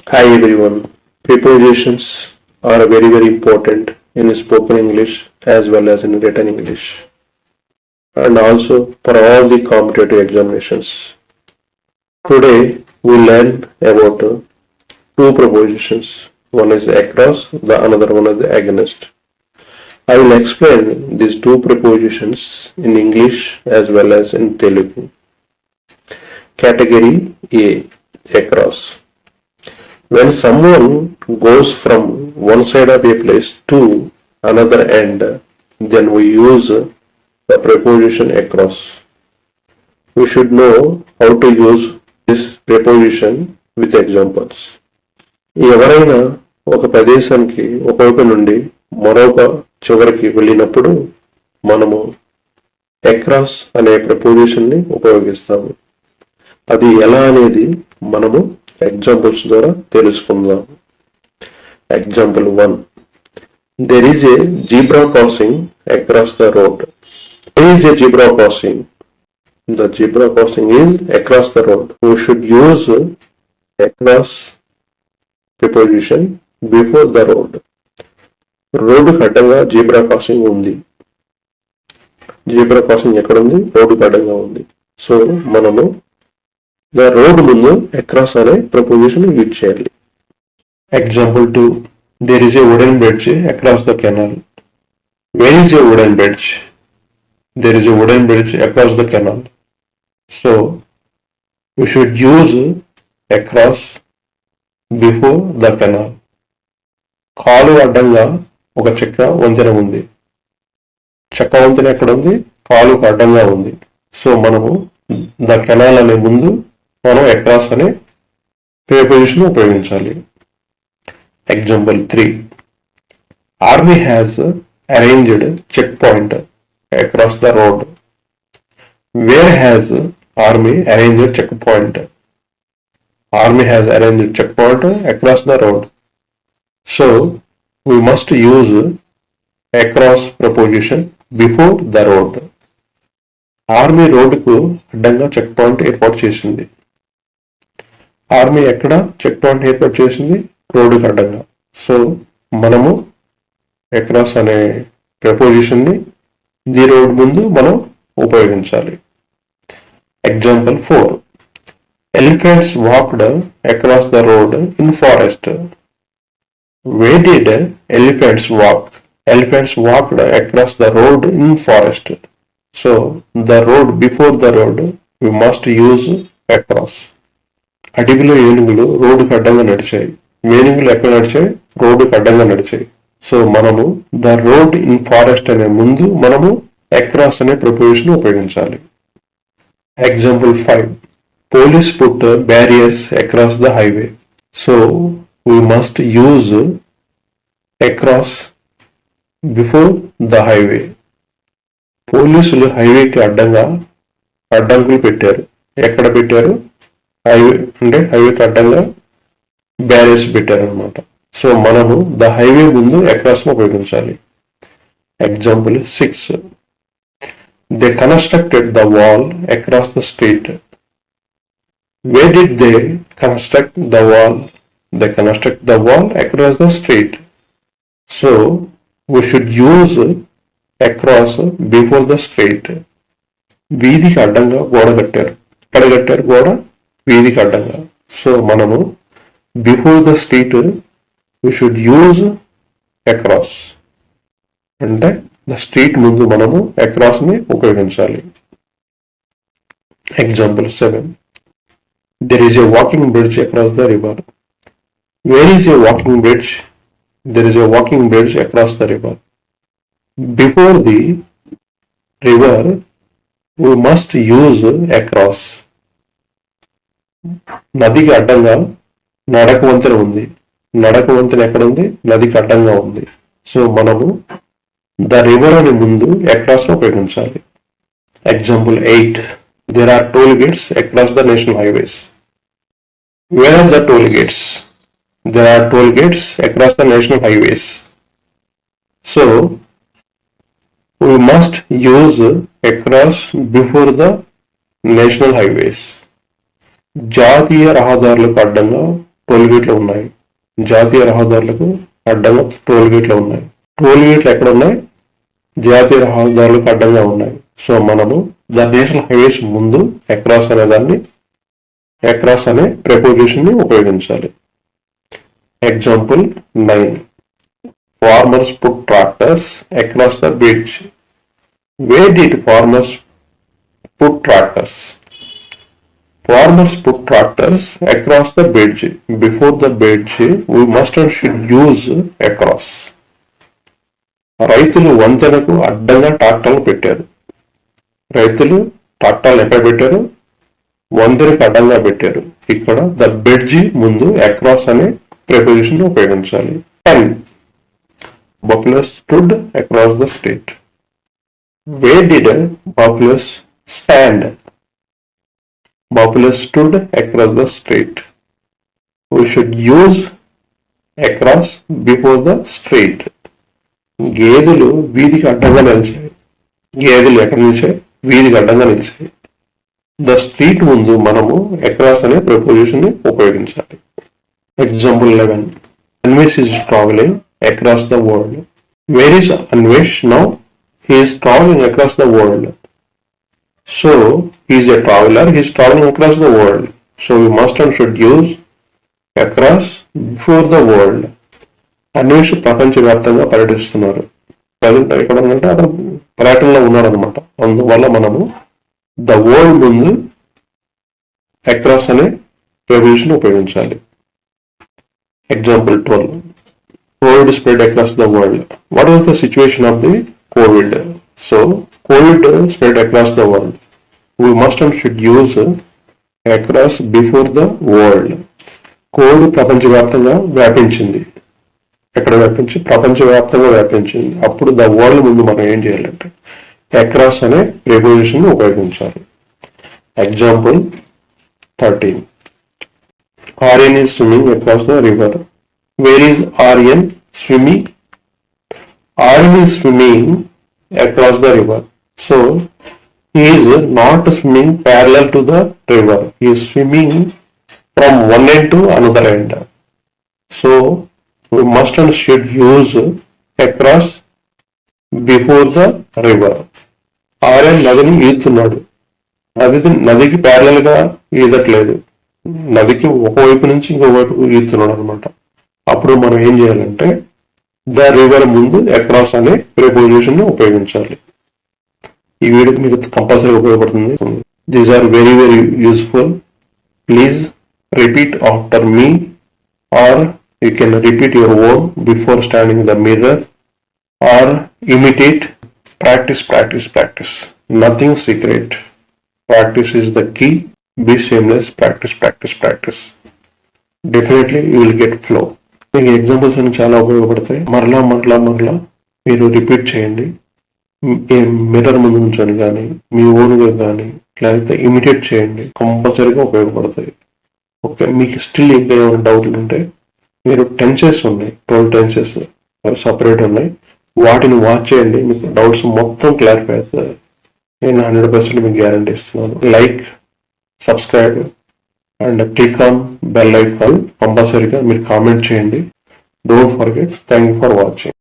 Hi everyone. Prepositions are very important in spoken English as well as in written English and also for all the competitive examinations. Today we learn about two prepositions. One is across, the another one is against. I will explain these two prepositions in English as well as in Telugu. Category A, across. When someone goes from one side of a place to another end, then we use the preposition across. We should know how to use this preposition with examples. ఎవరైనా ఒక ప్రదేశానికి ఒకవైపు నుండి మరొక చివరికి వెళ్ళినప్పుడు మనము across అనే prepositionని ఉపయోగిస్తాము. అది ఎలా అనేది మనము ఎగ్జాంపుల్స్ ద్వారా తెలుసుకుందాం. Example 1. There is a zebra crossing across the road. There is a zebra crossing. The zebra crossing is across the road. We should use across preposition before the road. Road అడ్డంగా zebra crossing ఉంది. Zebra crossing ఎక్కడ ఉంది? Road అడ్డంగా ఉంది. So మనము the road ముందు across అనే preposition use చేయాలి. Example 2. There is a wooden bridge across the canal. Where is a wooden bridge? There is a wooden bridge across the canal. So we should use across before the canal. కాలు అడ్డంగా ఒక చెక్క వంతెన ఉంది. చెక్క వంతెన ఎక్కడ ఉంది? కాలు అడ్డంగా ఉంది. సో మనము ద కెనాల్ అనే ముందు మనం అక్రాస్ అనే preposition ఉపయోగించాలి. Example 3. Army has arranged checkpoint across the road. Where has Army arranged checkpoint? Army has arranged checkpoint across the road. So we must use across preposition before the road. Army రోడ్డుకు అడ్డంగా check point ఏర్పాటు చేసింది. Army ఎక్కడ check point ఏర్పాటు చేసింది? రోడ్డుకు అడ్డంగా. So మనము అక్రాస్ అనే prepositionని ది రోడ్ ముందు మనం ఉపయోగించాలి. Example 4. Elephants walked across the road in forest. Where did elephants walk? Elephants walked across the road in forest. So the road before the road we must use across. అడవిలో ఏనుగులు రోడ్డుకు అడ్డంగా నడిచాయి. ఏనుగులు ఎక్కడ నడిచాయి? రోడ్డుకు అడ్డంగా నడిచాయి. సో మనము ద రోడ్ ఇన్ ఫారెస్ట్ అనే ముందు మనము అక్రాస్ అనే preposition ఉపయోగించాలి. Example 5. Police put barriers across the highway. So we must use across before the highway. పోలీసులు హైవేకి అడ్డంకులు పెట్టారు. ఎక్కడ పెట్టారు? హైవే అంటే హైవేకి అడ్డంగా బ్యారియర్స్ పెట్టారు అనమాట. సో మనము ద హైవే ముందు అక్రాస్ ఉపయోగించాలి. Example 6. They constructed the wall across the street. Where did they construct the wall? They construct the wall across the street. So we should use across before the street. వీధికి అడ్డంగా గోడ కట్టారు. ఎక్కడ కట్టారు గోడ? వీధికి అడ్డంగా. సో మనము before the street we should use across. అంటే ద స్ట్రీట్ ముందు మనము across ని ఉపయోగించాలి. Example 7. There is a walking bridge across the river. Where is a walking bridge? There is a walking bridge across the river. Before the river we must use across. నదికి అడ్డంగా నడక వంతెన ఉంది. నడక వంతెన ఎక్కడ ఉంది? నదికి అడ్డంగా ఉంది. సో మనము ద రివర్ అని ముందు across ఉపయోగించాలి. Example 8. There are toll gates across the national highways. Where are the toll gates? There are toll gates across the national highways. So we must use across before the national highways. జాతీయ రహదారులకు అడ్డంగా toll గేట్లు ఉన్నాయి. జాతీయ రహదారులకు అడ్డంగా toll గేట్లు ఉన్నాయి. Toll గేట్లు ఎక్కడ ఉన్నాయి? జాతీయ రహదారులకు అడ్డంగా ఉన్నాయి. సో మనము ద నేషనల్ హైవేస్ ముందు అక్రాస్ అనే దాన్ని అక్రాస్ అనే ప్రిపోజిషన్ ని ఉపయోగించాలి. Example 9. Farmers put tractors across the bridge. Where did farmers put tractors? Farmers put tractors across the bridge. Before the bridge, we must and should use across. రైతులు వంతెనకు అడ్డంగా ట్రాక్టర్లు పెట్టారు. రైతులు ట్రాక్టర్లు ఎక్కడ పెట్టారు? వంతెనకు అడ్డంగా పెట్టారు. ఇక్కడ ద బ్రిడ్జి ముందు అక్రాస్ అనే ప్రిపోజిషన్ ఉపయోగించాలి. 10. Buffalo stood across the street. Where did buffalo stand? Buffalo stood across the street. We should use across before the street. గేదెలు వీధికి అడ్డంగా నిలిచాయి. గేదెలు ఎక్కడ నిలిచాయి? వీధికి అడ్డంగా నిలిచాయి. ద స్ట్రీట్ ముందు మనము అక్రాస్ అనే ప్రిపోజిషన్ ని ఉపయోగించాలి. Example 11. Anvesh is traveling across the world. Where is Anvesh now? He is traveling across the world. So he is a traveler. He is traveling across the world. So we must and should use across before the world. Anvesh ప్రపంచవ్యాప్తంగా పర్యటిస్తున్నారు. Present ఎక్కడ ఉందంటే అతను పర్యటనలో ఉన్నాడు అనమాట. అందువల్ల మనము ద వరల్డ్ ముందు అక్రాస్ అనే ప్రిపోజిషన్ ఉపయోగించాలి. Example 12. COVID spread across the world. What was the situation of the COVID? So COVID spread across the world. We must and should use across before the world. Covid ప్రపంచవ్యాప్తంగా వ్యాపించింది. ఎక్కడ వ్యాపించి? ప్రపంచవ్యాప్తంగా వ్యాపించింది. అప్పుడు the world ముందు మనం ఏం చేయాలంటే అక్రాస్ అనే ప్రిపోజిషన్ ఉపయోగించాలి. Example 13. Aryan is swimming across the river. Where is Aryan swimming? Aryan is swimming across the river. So he is not swimming parallel to the river. He is swimming from one end to another end. So we must and should use across before the river. Aryan నదిని ఈదుతున్నాడు. నదికి parallel గా ఈదట్లేదు. నదికి ఒకవైపు నుంచి ఇంకోవైపు ఈదుతున్నాడు అనమాట. అప్పుడు మనం ఏం చేయాలంటే ద రివర్ ముందు అక్రాస్ అనే ప్రిపోజిషన్ ని ఉపయోగించాలి. ఈ వీడియో మీకు కంపల్సరీ ఉపయోగపడుతుంది. These are very very useful. Please repeat after me or you can repeat your own before standing the mirror or imitate. Practice practice practice. Nothing secret. Practice is the key. Be shameless. Practice practice practice. Definitely you will get flow. మీకు examples అన్ని చాలా ఉపయోగపడతాయి. మరలా మరలా మరలా మీరు repeat చేయండి. Mirror ముందు నుంచొని కానీ మీ ఓన్గా కానీ లేకపోతే ఇమిటేట్ చేయండి. కంపల్సరీగా ఉపయోగపడతాయి. ఓకే, మీకు స్టిల్ ఇంకా ఏమైనా డౌట్లు ఉంటే మీరు టెన్సెస్ ఉన్నాయి, 12 టెన్సెస్ సపరేట్ ఉన్నాయి, వాటిని వాచ్ చేయండి. మీకు డౌట్స్ మొత్తం క్లారిఫై అవుతాయి. నేను 100% మీకు గ్యారంటీ ఇస్తున్నాను. Like, subscribe and click on bell icon. కంపల్సరీగా మీరు కామెంట్ చేయండి. Don't forget. Thank you for watching.